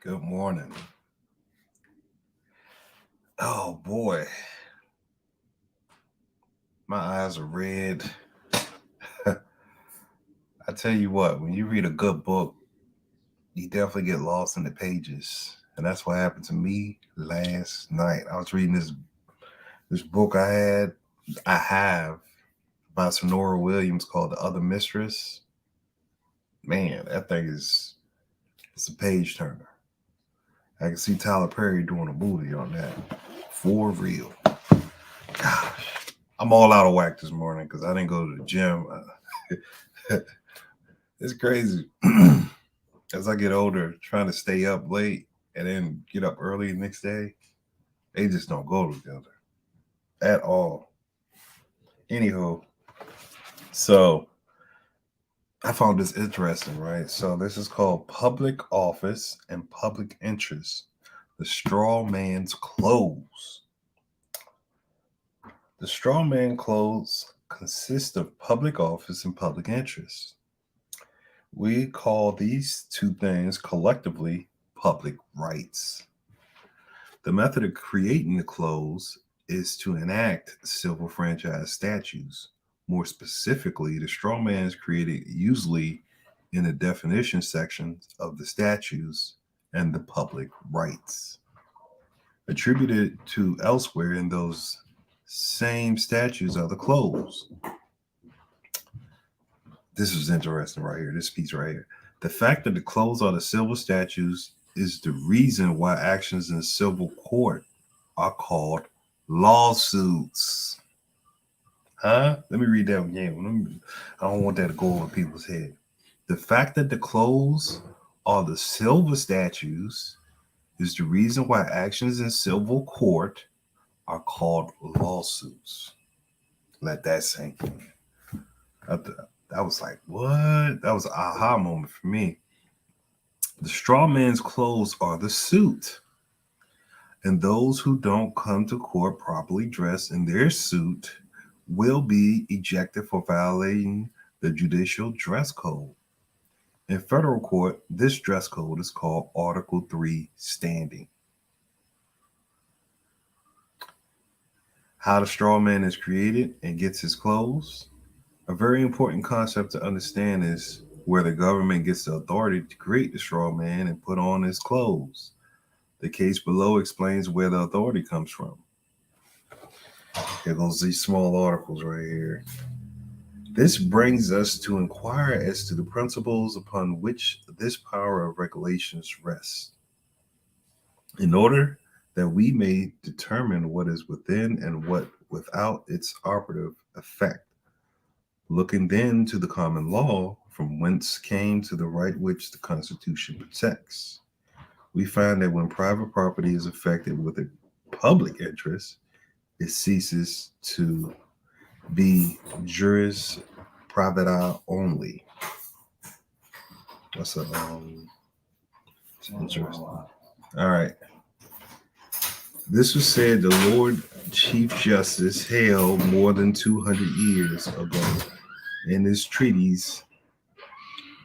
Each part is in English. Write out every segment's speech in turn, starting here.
Good morning. Oh boy, my eyes are red. I tell you what, when you read a good book, you definitely get lost in the pages. And that's what happened to me last night. I was reading this book I have by Sonora Williams called The Other Mistress. Man, that thing it's a page turner. I can see Tyler Perry doing a movie on that. For real. Gosh. I'm all out of whack this morning because I didn't go to the gym. It's crazy. As I get older, trying to stay up late and then get up early the next day, they just don't go together at all. Anyhow, so I found this interesting, right? So this is called Public Office and Public Interest. The straw man's clothes. The straw man clothes consist of public office and public interest. We call these two things collectively public rights. The method of creating the clothes is to enact civil franchise statutes. More specifically, the straw man is created usually in the definition sections of the statutes and the public rights. Attributed to elsewhere in those same statutes are the clothes. This is interesting right here, this piece right here. The fact that the clothes are the civil statutes is the reason why actions in civil court are called lawsuits. Huh? Let me read that again. I don't want that to go over people's head. The fact that the clothes are the civil statutes is the reason why actions in civil court are called lawsuits. Let that sink in. I was like, what? That was an aha moment for me. The straw man's clothes are the suit. And those who don't come to court properly dressed in their suit will be ejected for violating the judicial dress code. In federal court, this dress code is called Article 3 standing. How the straw man is created and gets his clothes. A very important concept to understand is where the government gets the authority to create the straw man and put on his clothes. The case below explains where the authority comes from. Here goes these small articles right here. This brings us to inquire as to the principles upon which this power of regulations rests, in order that we may determine what is within and what without its operative effect. Looking then to the common law, from whence came to the right which the Constitution protects, we find that when private property is affected with a public interest, it ceases to be juris privata only. That's it's interesting. All right. This was said the Lord Chief Justice Hale more than 200 years ago in his treatise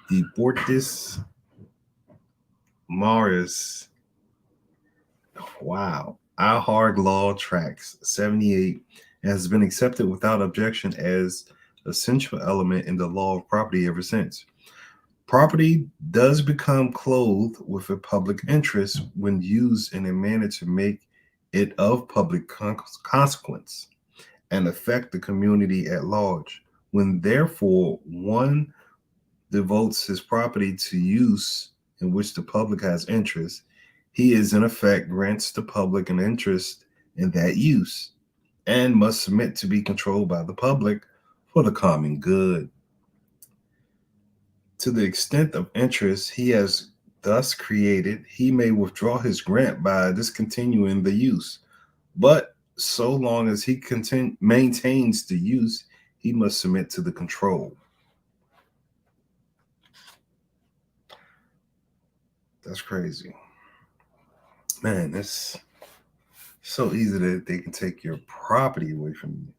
De Fortis Maris. Wow. Our Hard Law Tracts 78 has been accepted without objection as essential element in the law of property ever since. Property does become clothed with a public interest when used in a manner to make it of public consequence and affect the community at large. When therefore one devotes his property to use in which the public has interest, he is in effect grants the public an interest in that use and must submit to be controlled by the public for the common good. To the extent of interest he has thus created, he may withdraw his grant by discontinuing the use. But so long as he maintains the use, he must submit to the control. That's crazy. Man, it's so easy that they can take your property away from you.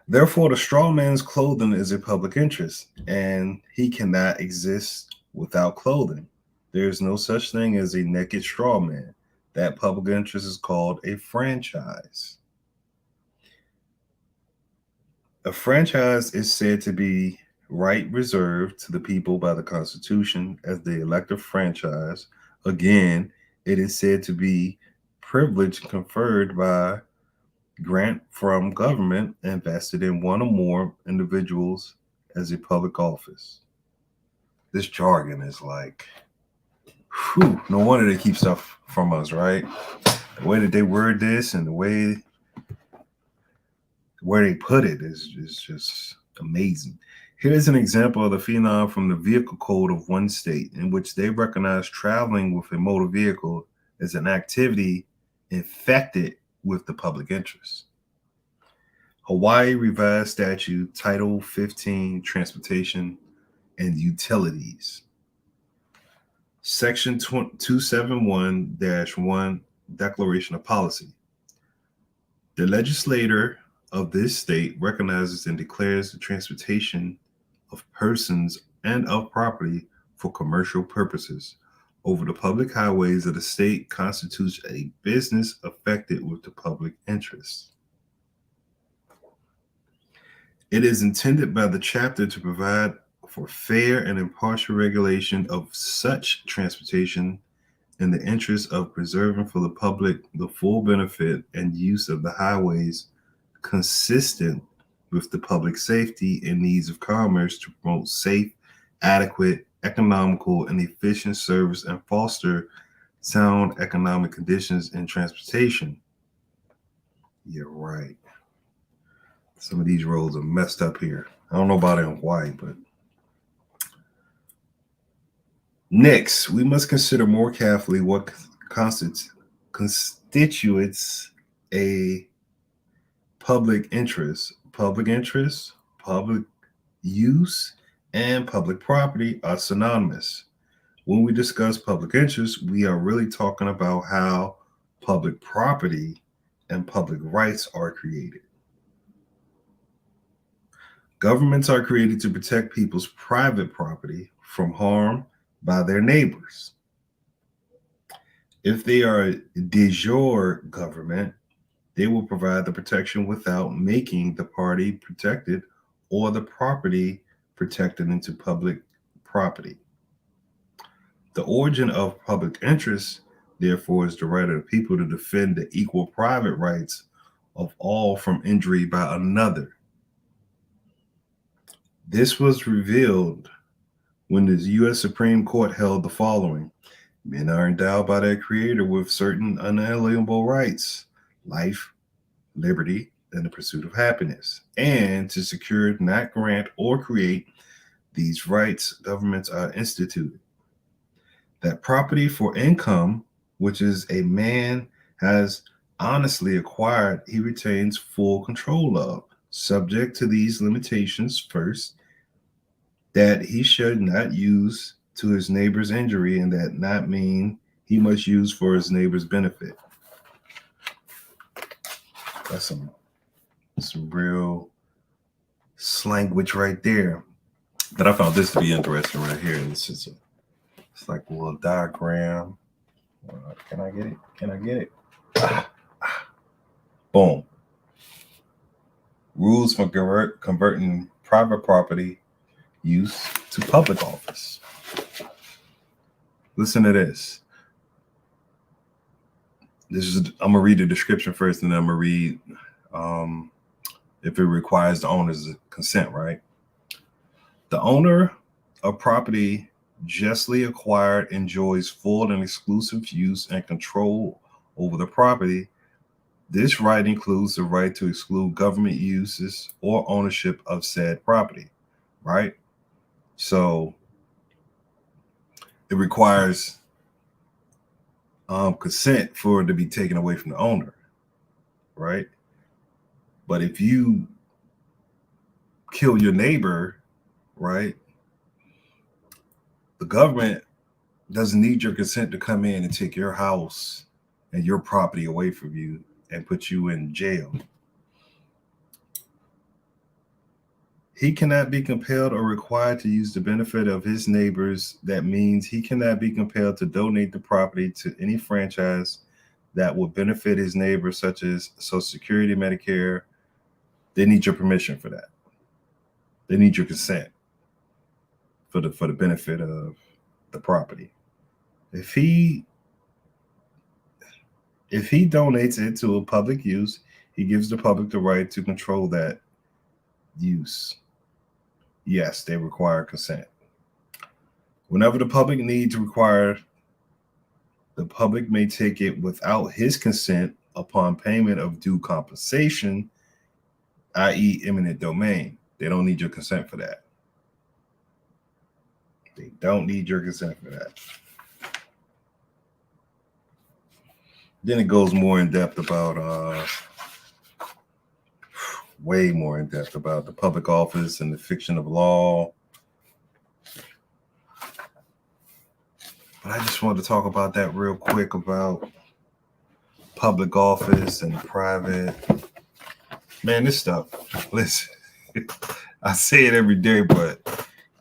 Therefore, the straw man's clothing is a public interest, and he cannot exist without clothing. There's no such thing as a naked straw man. That public interest is called a franchise. A franchise is said to be right reserved to the people by the Constitution as the elective franchise. Again, it is said to be privilege conferred by grant from government and vested in one or more individuals as a public office. This jargon is like, whew, no wonder they keep stuff from us, right? The way that they word this and the way where they put it is just amazing. Here's an example of the phenom from the vehicle code of one state in which they recognize traveling with a motor vehicle as an activity infected with the public interest. Hawaii Revised Statute, Title 15, Transportation and Utilities. Section 271-1, Declaration of Policy. The legislator of this state recognizes and declares the transportation of persons and of property for commercial purposes over the public highways of the state constitutes a business affected with the public interest. It is intended by the chapter to provide for fair and impartial regulation of such transportation in the interest of preserving for the public the full benefit and use of the highways consistent with the public safety and needs of commerce to promote safe, adequate, economical, and efficient service and foster sound economic conditions in transportation. Yeah, right. Some of these roads are messed up here. I don't know about in Hawaii, but next, we must consider more carefully what constitutes a public interest. Public interest, public use, and public property are synonymous. When we discuss public interest, we are really talking about how public property and public rights are created. Governments are created to protect people's private property from harm by their neighbors. If they are de jure government, they will provide the protection without making the party protected or the property protected into public property. The origin of public interest, therefore, is the right of the people to defend the equal private rights of all from injury by another. This was revealed when the U.S. Supreme Court held the following: men are endowed by their Creator with certain unalienable rights, life, liberty, and the pursuit of happiness. And to secure, not grant, or create these rights, governments are instituted. That property for income, which is a man has honestly acquired, he retains full control of, subject to these limitations: first, that he should not use to his neighbor's injury, and that not mean he must use for his neighbor's benefit. That's some real slanguage right there. But I found this to be interesting right here. It's like a little diagram. Can I get it? Can I get it? Boom. Rules for converting private property use to public office. Listen to this. I'm gonna read the description first, and then I'm gonna read if it requires the owner's consent, right? The owner of property justly acquired enjoys full and exclusive use and control over the property. This right includes the right to exclude government uses or ownership of said property, right? So it requires consent for it to be taken away from the owner, right? But if you kill your neighbor, right, the government doesn't need your consent to come in and take your house and your property away from you and put you in jail. He cannot be compelled or required to use the benefit of his neighbors. That means he cannot be compelled to donate the property to any franchise that will benefit his neighbors, such as Social Security, Medicare. They need your permission for that. They need your consent for the benefit of the property. If he donates it to a public use, he gives the public the right to control that use. Yes, they require consent. Whenever the public needs require, the public may take it without his consent upon payment of due compensation, i.e., eminent domain. They don't need your consent for that. They don't need your consent for that. Then it goes more in depth about, way more in depth about the public office and the fiction of law. But I just wanted to talk about that real quick about public office and private. Man, this stuff, listen, I say it every day, but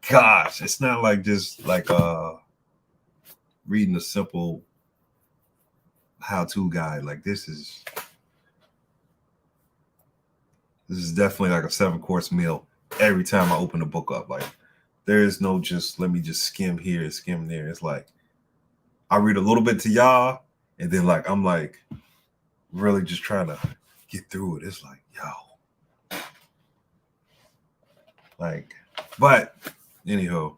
gosh, it's not like just like reading a simple how-to guide. Like this is definitely like a 7-course meal every time I open the book up. Like there is no just let me just skim here, skim there. It's like I read a little bit to y'all, and then like I'm like really just trying to get through it. It's like, yo. Like, but anyhow,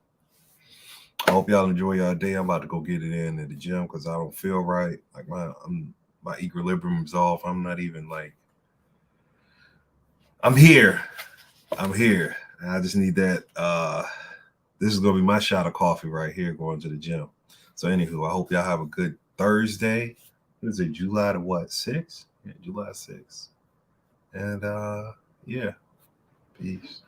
I hope y'all enjoy y'all day. I'm about to go get it in at the gym because I don't feel right. Like my equilibrium is off. I'm not even like I'm here. And I just need that. This is gonna be my shot of coffee right here going to the gym. So anywho, I hope y'all have a good Thursday. What is it, July the what? 6th? Yeah, July 6th. And yeah, peace.